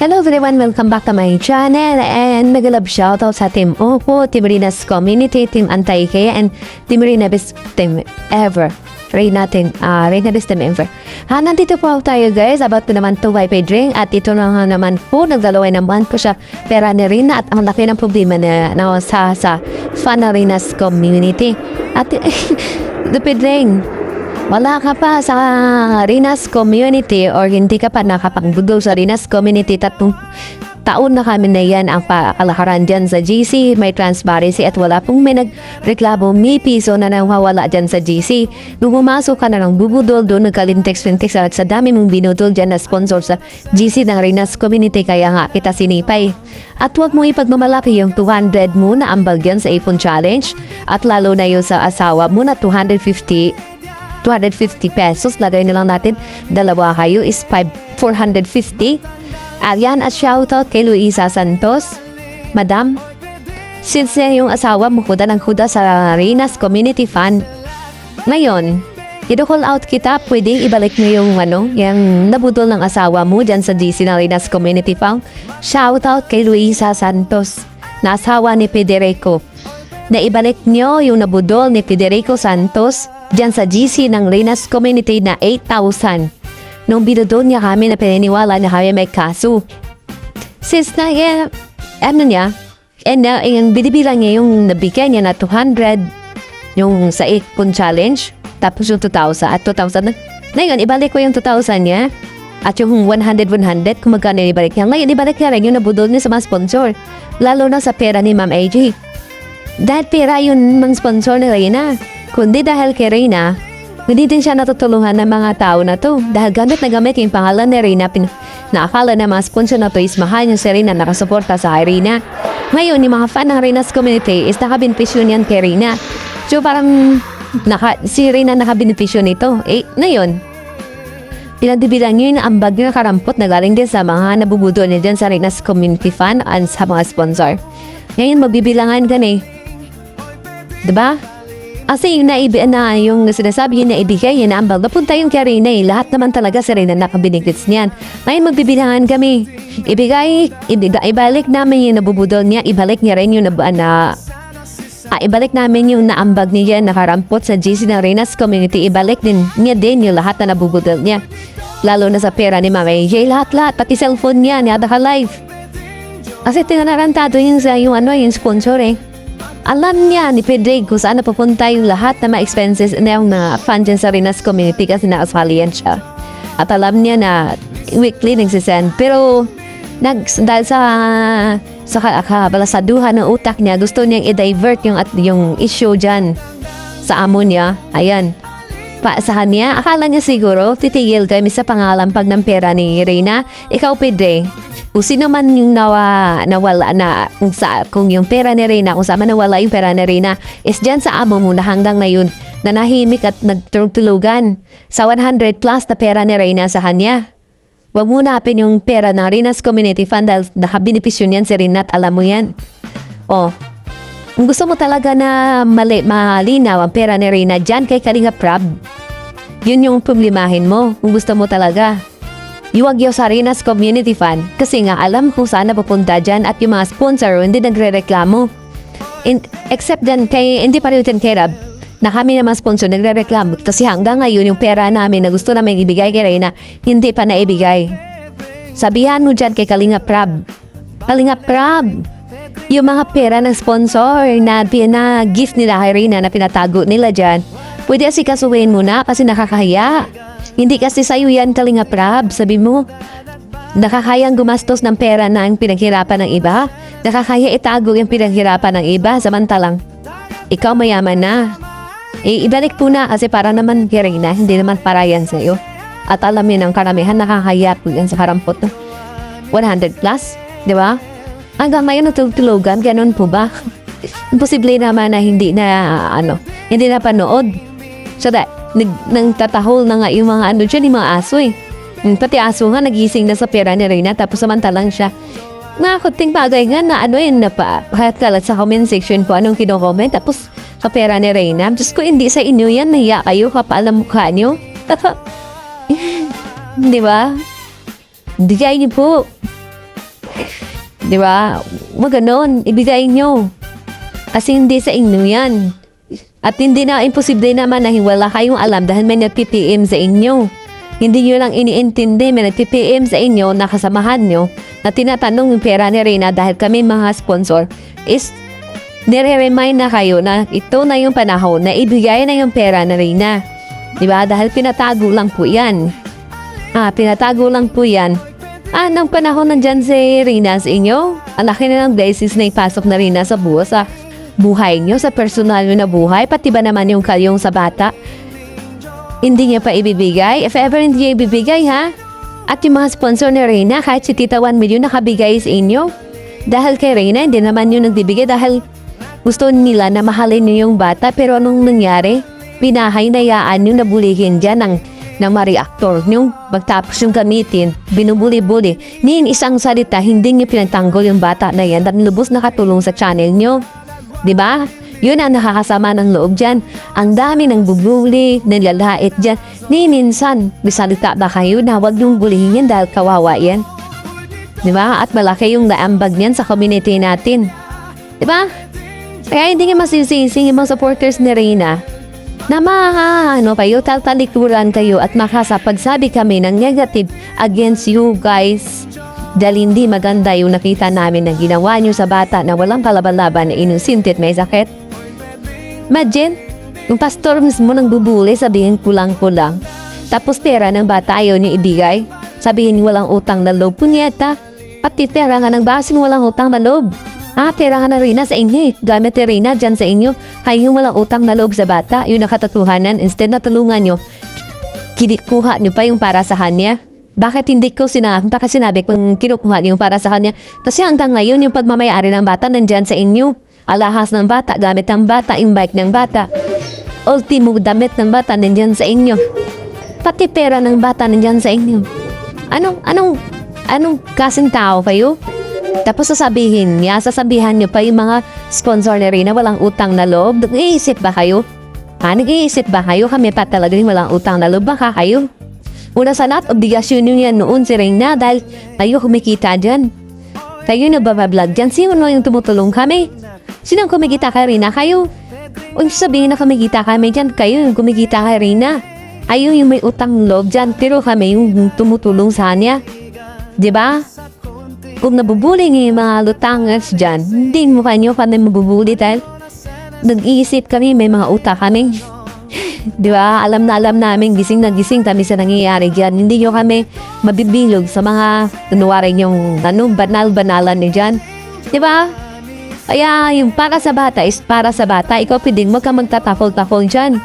Hello everyone, welcome back to my channel and mega love shoutout sa Team Oppo, Team Rina's Community, Team Antay-K, and Team Rina Best Team Ever. Rina Best Team Ever. Nandito po tayo guys, about to naman to Wi-Fi drink at ito na naman po, nagdalaway naman po siya pera ni Rina at ang laki ng problema na sa fan na Rina's Community. At the pedring, wala ka pa sa Rina's Community or hindi ka pa nakapagbudol sa Rina's Community, 3 taon na kami na yan ang kalakaran dyan sa GC, may transparency at wala pong may nagreklamo, may piso na nawawala dyan sa GC. Nung pumasok ka na ng bubudol, doon nagkalintex-lintex at sa dami mong binudol dyan na sponsor sa GC ng Rina's Community, kaya nga kita sinipay. At huwag mo ipagmamalaki yung 200 mo na ambal dyan sa iPhone Challenge at lalo na yung sa asawa mo na 250 pesos, lagay na lang natin, dalawa kayo is 450. Ayan, at shoutout kay Luisa Santos. Madam, since yung asawa mo kuda ng kuda sa Rina's Community Fund, ngayon, i-call out kita, pwedeng ibalik mo yung yung nabudol ng asawa mo dyan sa GC ng Rina's Community Fund. Shoutout kay Luisa Santos, na asawa ni Federico, na ibalik nyo yung nabudol ni Federico Santos dyan sa GC ng Rina's Community na 8,000. Nung binudol niya kami na pininiwala na kami may kaso. Since na binibilang niya yung nabigay niya na 200 yung sa iPhone Challenge, tapos yung 2,000 at 2,000 ngayon ibalik ko yung 2,000 niya at yung 100 kung magkano ibalik niya. Ngayon ibalik niya rin yung nabudol niya sa mga sponsor, lalo na sa pera ni Ma'am AJ. Dahil pera yun mga sponsor ni Rina, kundi dahil kay Rina, hindi din siya natutulungan ng mga tao na to dahil gamit na gamit yung pangalan ni Rina na akala na mga sponsor na to is mahal yung si Rina nakasuporta sa Rina. Ngayon, yung mga fan ng Rina's Community is nakabenepisyo niyan kay Rina. So parang si Rina nakabenepisyo nito. Ngayon, pinagbibilang nyo yung ambag nyo na karampot na galing din sa mga nabubudol niya dyan sa Rina's Community Fund at sa mga sponsor. Ngayon, magbibilangan ka eh. Diba? Kasi yung sinasabi yung naibigay, yung naambal, napunta yung kay Rina lahat naman talaga si Rina nakabinigits niyan. Ngayon magbibilangan kami. Ibalik namin yung nabubudol niya, ibalik niya rin yung ibalik namin yung naambag niya nakarampot sa GC ng Rina's Community, ibalik niya din yung lahat na nabubudol niya. Lalo na sa pera ni Mama AJ, lahat, pati cellphone niya, niya ka-live. Kasi tinarantado yung sponsor Alam niya ni Pedrig kung saan napupunta yung lahat na mga expenses na yung fan dyan sa Rina's Community kasi nakasali yan siya. At alam niya na weekly nagsisend. Pero dahil sa kabalasaduhan ng utak niya, gusto niyang i-divert yung issue dyan sa amo niya. Ayan. Sa niya, akala niya siguro titigil kami sa pangalampag ng pera ni Rina. Ikaw, Pedrig, kung sino man yung nawala na kung yung pera ni Rina, kung saan man nawala yung pera ni Rina, is dyan sa amo mo na hanggang ngayon na nahimik at nagtulog-tulugan sa 100 plus na pera ni Rina sa kanya. Huwag mo napin yung pera ng Rina's Community Fund dahil nakabenepisyo niyan si Rina at alam mo yan. Kung gusto mo talaga na malinaw ang pera ni Rina dyan kay Kalinga Prab, yun yung problemahin mo. Kung gusto mo talaga, iwag sa Rina's Community Fund kasi nga alam kung saan napupunta dyan at yung mga sponsor hindi nagre-reklamo. Except dyan hindi pa rin kay Rab na kami na mga sponsor nagre-reklamo kasi hanggang ngayon yung pera namin na gusto namin ibigay kay Rina hindi pa naibigay. Sabihan mo dyan kay Kalinga Prab, yung mga pera ng sponsor na gift nila kay Rina na pinatago nila dyan, pwede asikasuhin mo na kasi nakakahiya. Hindi kasi sa'yo yan, Kalinga Prab. Sabi mo, nakakayang gumastos ng pera na ang pinaghirapan ng iba. Nakakaya itago yung pinaghirapan ng iba. Samantalang, ikaw mayaman na. Ibalik po na kasi para naman kay Rina, hindi naman para yan sa'yo. At alam yun ang karamihan, nakakaya po yan sa karampot. 100 plus, di ba? Hanggang ngayon natutulugan, ganun po ba? Imposible naman na hindi na panood. So that, nang tatahol na nga yung mga dyan, yung mga aso Pati aso nga nagising na sa pera ni Rina tapos samantalang siya. Nakakunting bagay nga na kalat sa comment section po anong kino-comment tapos sa pera ni Rina. Diyos ko, hindi sa inyo yan, nahiya kayo kapaalam mukha nyo. Di ba? Bigay niyo po. Di ba? Huwag ganon, ibigay nyo. Kasi hindi sa inyo yan. At hindi na imposible naman na wala kayong alam dahil may nag-PPM sa inyo. Hindi nyo lang iniintindi, may nag-PPM sa inyo, nakasamahan nyo, na tinatanong yung pera ni Reyna dahil kami mga sponsor, is nire-remind na kayo na ito na yung panahon na ibigay na yung pera ni Reyna. Diba? Dahil pinatago lang po yan. Pinatago lang po yan. Nang panahon nandyan si Reyna sa inyo, ang laki na ng blessings na ipasok na Reyna sa buhay nyo, sa personal nyo na buhay, pati ba naman yung kayong sa bata, hindi niya pa ibibigay. If ever hindi niya ibibigay, ha? At yung mga sponsor ni Reyna, kahit si Tita 1 million nakabigay sa inyo. Dahil kay Reyna, hindi naman yun nagbibigay dahil gusto nila na mahalin niyo yung bata. Pero anong nangyari? Pinahaynayaan yung nabulihin dyan ng mga reactor nyo. Magtapos yung gamitin, binubuli-buli. Niin isang salita, hindi niyo pinagtanggol yung bata na yan at lubos nakatulong sa channel nyo. Diba? Yun ang nakakasama ng loob dyan. Ang dami ng bubuli, nilalait dyan. Ni minsan, bisalita ba kayo na huwag niyong bulihin yan dahil kawawa yan? Diba? At malaki yung naambag niyan sa community natin. Diba? Kaya hindi nga masisisi yung mga supporters ni Reyna na kayo, tatalikuran kayo at makasapagsabi kami ng negative against you guys. Dahil hindi maganda yung nakita namin na ginawa nyo sa bata na walang kalaban-laban na inusintit may sakit. Imagine, yung pastor mismo nang bubuli, sabihin kulang-kulang. Tapos pera ng bata ayaw niyo ibigay. Sabihin walang utang na loob, punyeta. Pati pera nga ng basin walang utang na loob. Pera nga na Reyna sa inyo. Gamit ni Reyna dyan sa inyo. Kayo walang utang na loob sa bata. Yung nakatatuhanan, instead na tulungan nyo, kinikuha nyo pa yung para sa kanya. Bakit hindi ko sinabi kung kinukuha niyo yung para sa kanya? Kasi hanggang ngayon yung pagmamayari ng bata nandyan sa inyo. Alahas ng bata, gamit ng bata, yung bike ng bata. Ultimo damit ng bata nandyan sa inyo. Pati pera ng bata nandyan sa inyo. Anong kasing tao kayo? Tapos sasabihan nyo pa yung mga sponsor na rin na walang utang na loob. Nag-iisip ba kayo? Nag-iisip ba kayo? Kami pa talaga yung walang utang na loob. Baka kayo? Una sa lahat, obligasyon nyo yan noon si Reyna dahil kayo kumikita dyan. Kayo na babablog dyan. Sino yung tumutulong kami? Sino ang kumikita kay Reyna? Kayo. Huwag sabihin na kumikita kami dyan. Kayo yung kumikita kay Reyna. Ayaw yung may utang loob dyan. Pero kami yung tumutulong sa kanya. Diba? Kung nabubuli yung mga lutangers dyan, hindi mo kanyo kami mabubuli dahil nag-iisip kami, may mga utak kami. Diba? Alam na alam namin, gising na gising kami sa nangyayari dyan. Hindi nyo kami mabibilog sa mga kunwari yung banal-banalan ni dyan. Diba? Kaya yung para sa bata is para sa bata. Ikaw pwedeng wag ka magtatakol-takol dyan.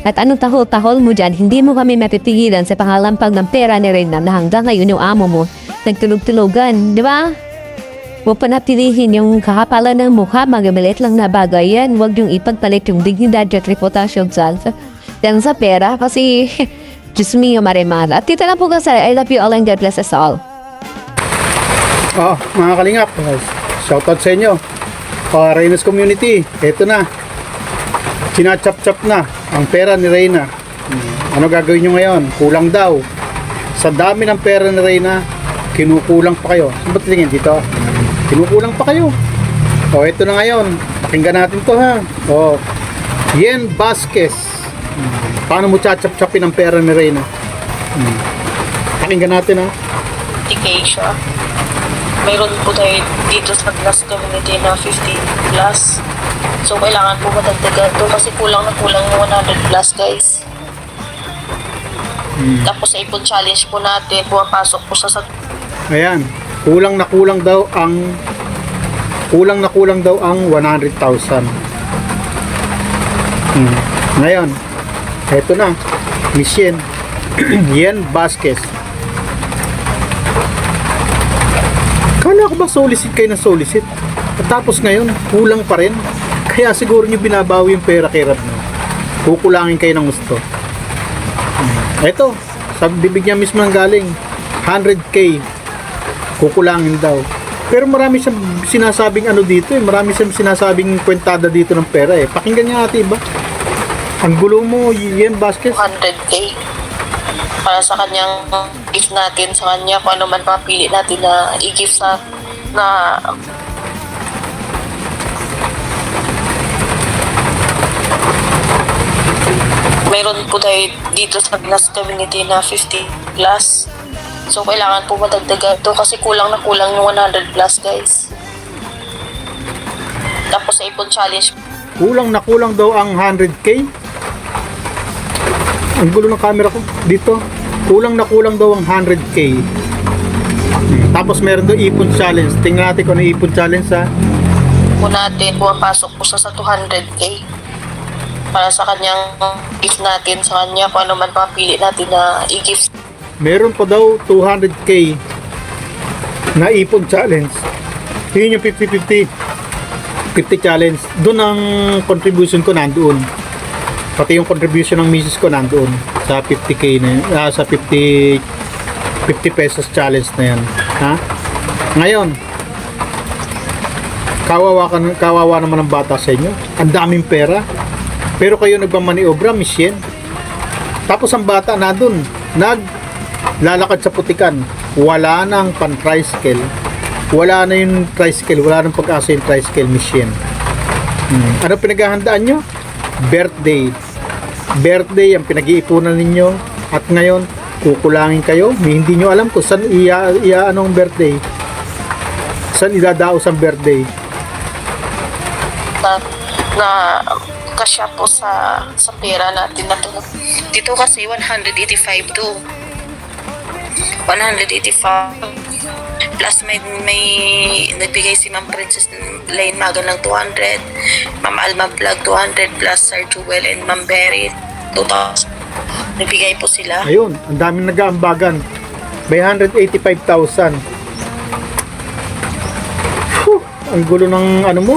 At anong tahol-tahol mo dyan, hindi mo kami mapipigilan sa pangalampag ng pera ni Reyna na hanggang ngayon yung amo mo nagtulog-tulogan. Diba? Huwag pa napilihin yung kakapalan ng mukha, magamilit lang na bagay yan. Huwag yung ipagpalit yung dignidad at reputasyon yan sa pera kasi Diyos mio marimara. At tita lang po kasi, I love you all and God bless us all. Mga kalingap, shoutout sa inyo. Reyna's community, eto na. Sinachap-chap na ang pera ni Reyna. Ano gagawin nyo ngayon? Kulang daw. Sa dami ng pera ni Reyna, kinukulang pa kayo. Ba't tingin dito? Kinukulang pa kayo. Ito na ngayon. Pakinggan natin to ha. Yen Vasquez. Paano mo chachap-chapin ang pera ni Reyna? Pakinggan natin ha. Keisha. Mayroon po tayo dito sa class community na 50 plus. So, kailangan po matagdagan to kasi kulang na kulang yung 100 plus guys. Tapos sa ipon challenge po natin, pumapasok po sa Ayan, kulang na kulang daw ang 100,000. Ngayon, eto na, Miss Yen Vasquez. Kala ko ba solicit kayo na solicit? At tapos ngayon, kulang pa rin. Kaya siguro nyo binabawi yung pera kay Rab nyo. Kukulangin kayo ng gusto. Eto, sa bibig niya mismo nang galing, 100K. Kukulangin daw. Pero marami siyang sinasabing dito marami siyang sinasabing kwentada dito ng pera Pakinggan niya natin ba? Ang gulo mo, Yen Vasquez. 100K. para sa kanyang gift natin sa kanya, kung ano man mapili natin na i-gift sa na mayroon po tayo dito sa glass community na 50 plus. So, kailangan po madagdagan ito kasi kulang na kulang yung 100 plus, guys. Tapos sa ipon challenge, Kulang na kulang daw ang 100k. Ang gulo ng camera ko dito. Kulang na kulang daw ang 100k. Tapos meron daw ipon challenge. Tingnan natin kung ano ipon challenge ha. po natin, pumapasok po siya sa 200k. Para sa kanyang gift natin sa kanya, kung ano man mapili natin na i-gift. Meron pa daw 200k na ipon challenge. Yun yung 50-50 challenge. Doon ang contribution ko nandoon. Pati yung contribution ng misis ko nandoon sa 50k na yun, sa 50 pesos challenge na yan. Ha? Ngayon, kawawa naman ang bata sa inyo. Ang daming pera. Pero kayo nagmamaniobra, Michelle. Tapos ang bata na doon, naglalakad sa putikan. Wala nang pan-tricycle. Wala na yung tricycle. Wala nang pag-asa yung tricycle, Michelle. Ano pinaghahandaan nyo? Birthday. Birthday ang pinag-iipunan ninyo. At ngayon, kukulangin kayo. Hindi nyo alam kung saan anong birthday. Saan idadaos ang birthday. Na kasya po sa pera natin na to. Dito kasi 185 to. 185 plus may nagbigay si Ma'am Princess Lane Magan ng 200, Ma'am Alma Vlog 200 plus Sir Jewel and Ma'am Berry 2,000. Nagbigay po sila. Ayun, ang daming nag-aambagan. May 185,000. Ang gulo ng ano mo?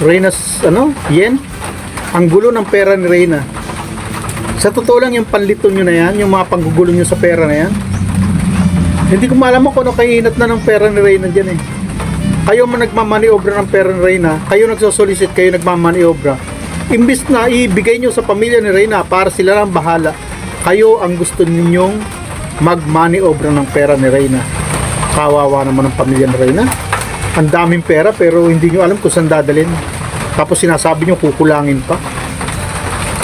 Reyna's yen. Ang gulo ng pera ni Reyna. Sa totoo lang yung panlito nyo na yan, yung mga panggugulo nyo sa pera na yan. Hindi ko malaman kung ano kainat na ng pera ni Reyna dyan eh. Kayo man nagmamaniobra ng pera ni Reyna, kayo nagsosolicit, kayo nagmamaniobra. Imbis na ibigay nyo sa pamilya ni Reyna para sila lang bahala. Kayo ang gusto ninyong magmaniobra ng pera ni Reyna. Kawawa naman ang pamilya ni Reyna. Ang daming pera pero hindi nyo alam kung saan dadalhin. Tapos sinasabi nyo kukulangin pa.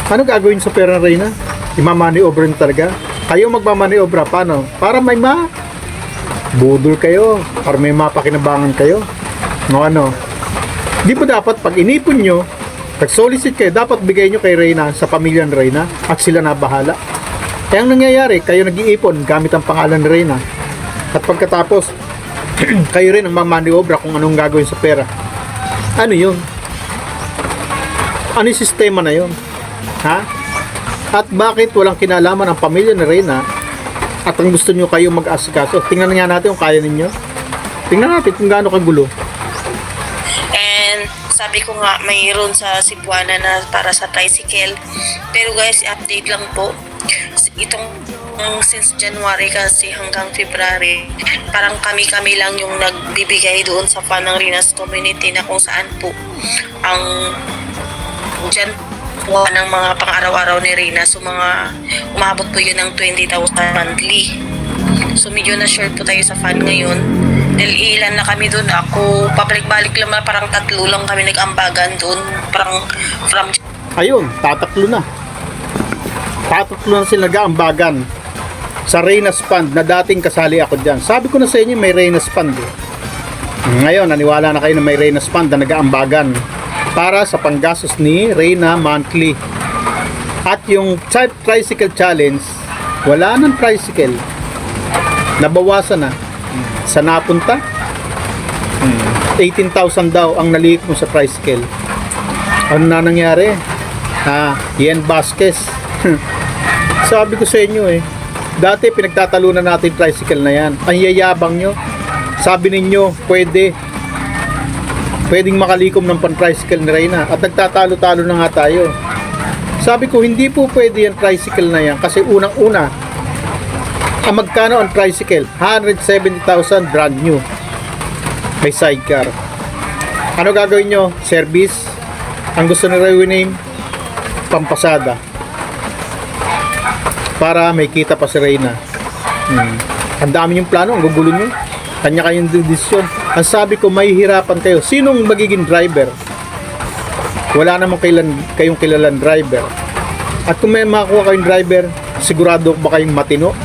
Ano gagawin sa pera ni Reyna? Imamaniobra nyo talaga? Kayo magmamaniobra, paano? Para may budol kayo, para may mapakinabangan kayo. No, ano? Di ba dapat pag inipon nyo, nag-solicit kayo, dapat bigay nyo kay Reyna sa pamilya ni Reyna at sila na bahala. Kaya ang nangyayari, kayo nag-iipon gamit ang pangalan ni Reyna. At pagkatapos, kayo rin ang mamaniobra kung anong gagawin sa pera. Ano yun? Ano yung sistema na yun? Ha? At bakit walang kinalaman ang pamilya ni Reyna at ang gusto nyo kayo mag-asikaso? Tingnan nga natin kung kaya ninyo. Tingnan natin kung gaano kagulo. And sabi ko nga, mayroon sa Cebuana na para sa tricycle. Pero guys, update lang po. Itong since January kasi hanggang February, parang kami-kami lang yung nagbibigay doon sa fan ng Reyna's community na kung saan po ang dyan po ng mga pang-araw-araw ni Reyna. So mga umabot po yun ng 20,000 monthly. So medyo na-short po tayo sa fan ngayon. Dahil ilan na kami doon. Ako, pabalik-balik lang na parang 3 lang kami nag-ambagan doon. Parang from... Ayun, tatatlo na. Tatatlo na sila nag-aambagan sa Reyna's Fund na dating kasali ako dyan. Sabi ko na sa inyo, may Reyna's Fund. Ngayon, naniwala na kayo na may Reyna's Fund na nag-aambagan para sa panggastos ni Reyna monthly. At yung tricycle challenge, wala nang tricycle. Nabawasan na. Sa napunta, 18,000 daw ang naliik mo sa tricycle. Ano na nangyari? Yen Vasquez. Sabi ko sa inyo dati pinagtatalunan natin tricycle na yan. Ang yayabang nyo. Sabi ninyo, pwedeng makalikom ng pan-tricycle ni Reyna at nagtatalo-talo na nga tayo. Sabi ko, hindi po pwede yung tricycle na yan kasi unang-una, ang magkano ang tricycle? 170,000 brand new. May sidecar. Ano gagawin nyo? Service? Ang gusto ni Raywin name? Pampasada. para may kita pa si Reyna. Ang dami yung plano, ang gugulo nyo. Kanya-kanyang desisyon. Ang sabi ko, may hirapan kayo. Sinong magiging driver? Wala namang kayong kilalang driver. At kung may makakuha kayong driver, sigurado ba kayong matino?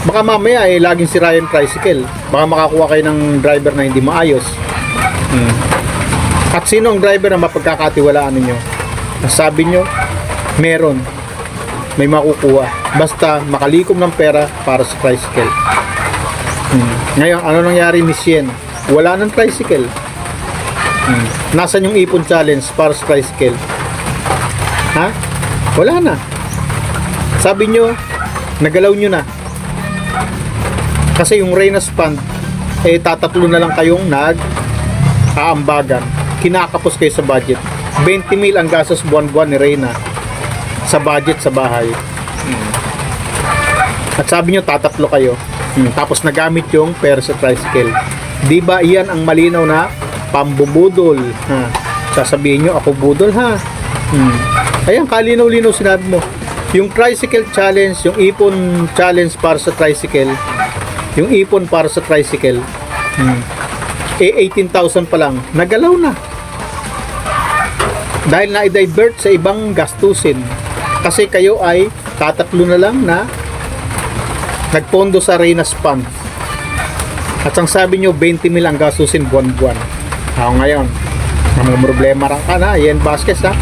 Baka mamaya laging sira yung tricycle. Baka makakuha kayo ng driver na hindi maayos. At sino ang driver na mapagkakatiwalaan ninyo? Ang sabi nyo, meron. May makukuha. Basta makalikom ng pera para sa tricycle. Ngayon, ano nangyari, Miss Yen? Wala ng tricycle. Nasaan yung ipon challenge para sa tricycle? Ha? Wala na. Sabi nyo, nagalaw nyo na. Kasi yung Reyna's Fund, tatatlo na lang kayong nag-aambagan. Kinakapos kayo sa budget. 20 mil ang gastos buwan-buwan ni Reyna sa budget sa bahay. At sabi nyo, tatatlo kayo. Tapos nagamit yung pera sa tricycle. Di ba iyan ang malinaw na pambubudol? Sasabihin nyo, ako budol ha. Ayan, kalinaw-linaw sinabi mo. Yung tricycle challenge, yung ipon challenge para sa tricycle, yung ipon para sa tricycle, 18,000 pa lang, nagalaw na. Dahil na-divert sa ibang gastusin. Kasi kayo ay tatatlo na lang na nagpondo sa Reyna's Fund. At ang sabi nyo, 20 mil ang gastusin buwan-buwan. Ngayon, mga problema rin ka na, Yen Vasquez ha.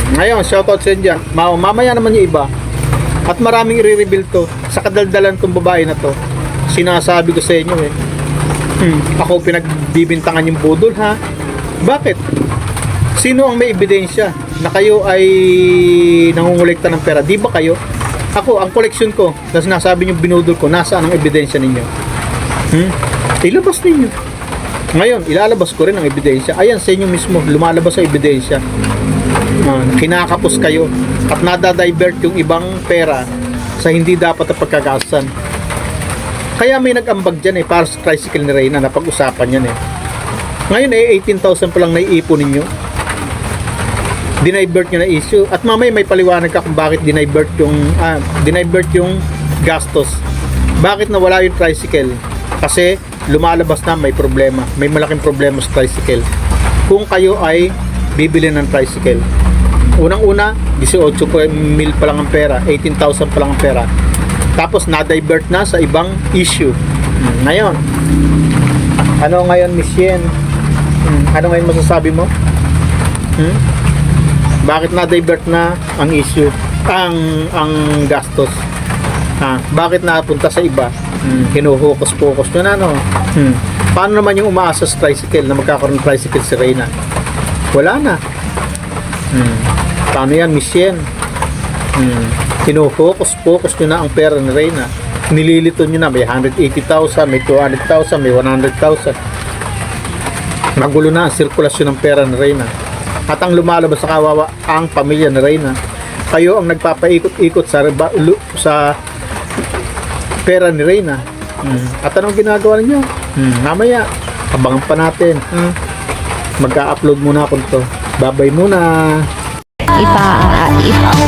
Ngayon, shoutout sa inyo dyan. Mamaya naman yung iba. At maraming i-reveal to sa kadaldalan tong babae na to. Sinasabi ko sa inyo ako pinagbibintangan yung budol ha. Bakit? Sino ang may ebidensya na kayo ay nangungulekta ng pera? Di ba kayo? Ako, ang koleksyon ko na sinasabi nyo binudol ko, nasaan ang ebidensya ninyo? Ilabas ninyo. Ngayon, ilalabas ko rin ang ebidensya. Ayan, sa inyo mismo, lumalabas sa ebidensya. Kinakapos kayo at nadadivert yung ibang pera sa hindi dapat na pagkagastusan. Kaya may nag-ambag dyan para sa tricycle ni Reyna na pag-usapan yan Ngayon 18,000 pa lang naiipon ninyo. Dinivert nyo na issue. At mamaya may paliwanag ka kung bakit dinivert yung gastos. Bakit nawala yung tricycle? Kasi lumalabas na may problema. May malaking problema sa tricycle. Kung kayo ay bibili ng tricycle. Unang-una, 18 mil pa lang ang pera, 18,000 pa lang ang pera. Tapos na-divert na sa ibang issue. Ngayon, ano ngayon, Miss Yen? Ano ngayon masasabi mo? Bakit na-divert na ang issue? Ang gastos? Bakit napunta sa iba? Hinuhukos-focus nyo na, no? Paano naman yung umaasa sa tricycle na magkakaroon ng tricycle si Reyna? Wala na. Paano yan, Miss Yen? Focus nyo na ang pera ni Reyna. Nililito nyo na, may 180,000, may 200,000, may 100,000. Magulo na ang sirkulasyon ng pera ni Reyna. At ang lumalabas sa kawawa, ang pamilya ni Reyna. Kayo ang nagpapaikot-ikot sa pera ni Reyna. At anong ginagawa ninyo? Mamaya, abangan pa natin. Mag-a-upload muna ako to. Babay muna.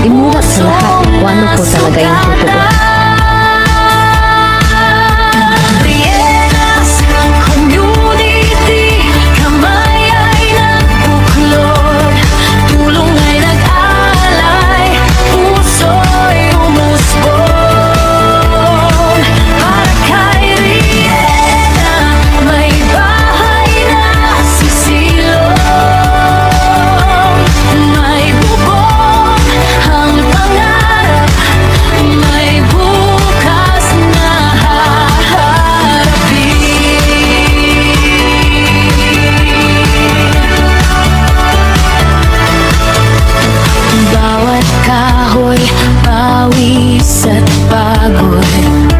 Imulat sa lahat kung ano po talaga yung totoo. Bawat kahoy, pawis at pagod.